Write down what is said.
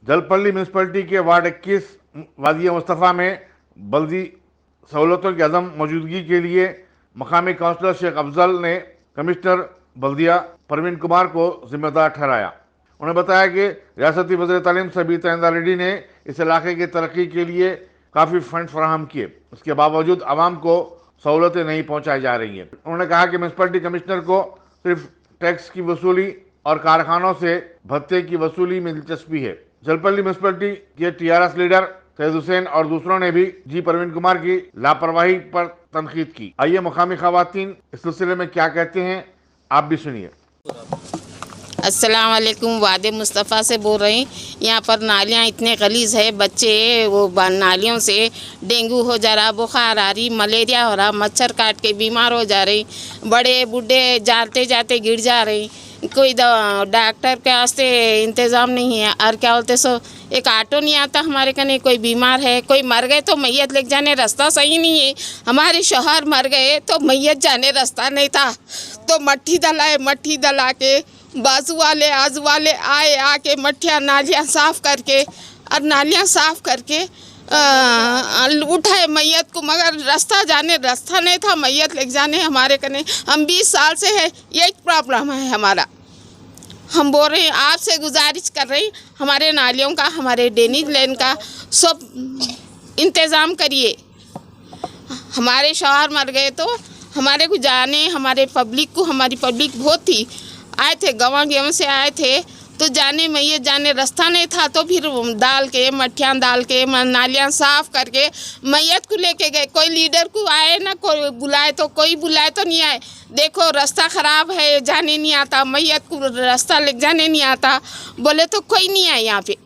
Jalpally municipality के ward 21 वादिया मुस्तफ़ा में बल्दी सहूलतों की अदम मौजूदगी के लिए मकामी काउंसलर शेख अफजल ने कमिश्नर बल्दिया परवीन कुमार को जिम्मेदार ठहराया। उन्होंने बताया कि रियासती वज़ीर तालीम सबीता इंदा रेड्डी ने इस इलाके की तरक्की के लिए काफ़ी फंड फराहम किए, इसके बावजूद आवाम को सहूलतें नहीं पहुँचाई जा रही हैं। उन्होंने कहा कि म्यूनसिपलिटी कमिश्नर को सिर्फ टैक्स की वसूली और कारखानों से भत्ते की वसूली में दिलचस्पी है। जलपल्ली म्यूनसिपलिटी के टीआरएस लीडर सैयद हुसैन और दूसरों ने भी जी परवीन कुमार की लापरवाही पर तनकीद की। आइए मुकामी खवातीन इस सिलसिले में क्या कहते हैं, आप भी सुनिए। अस्सलाम वालेकुम, वादे मुस्तफ़ा से बोल रही। यहाँ पर नालियाँ इतने गलीज़ है, बच्चे वो नालियों से डेंगू हो जा रहा, बुखार आ रही, मलेरिया हो रहा, मच्छर काट के बीमार हो जा रही, बड़े बूढ़े जाते जाते गिर जा रही, कोई डॉक्टर के वास्ते इंतज़ाम नहीं है। और क्या बोलते सो एक ऑटो नहीं आता हमारे कने, कोई बीमार है, कोई मर गए तो मैयत ले जाने रास्ता सही नहीं है। हमारे शोहर मर गए तो मैयत जाने रास्ता नहीं था, तो मट्टी दला के बाजू वाले आजू वाले आए, आके मट्टियाँ नालियाँ साफ़ करके और नालियाँ साफ़ करके उठाए मैयत को, मगर रास्ता नहीं था मैयत ले जाने हमारे कने। हम 20 साल से है, यही प्रॉब्लम है हमारा। हम बोल रहे हैं, आपसे गुजारिश कर रही, हमारे नालियों का, हमारे ड्रेनेज लाइन का सब इंतज़ाम करिए। हमारे शौहर मर गए तो हमारे को जाने, हमारी पब्लिक बहुत थी, आए थे गाँव से आए थे, तो जाने मैयत जाने रास्ता नहीं था, तो फिर मट्टियाँ डाल के नालियाँ साफ़ करके मैयत को लेके गए। कोई लीडर को आए ना, कोई बुलाए तो नहीं आए। देखो रास्ता ख़राब है, जाने नहीं आता, मैयत को रास्ता ले जाने नहीं आता, बोले तो कोई नहीं आए यहाँ पे।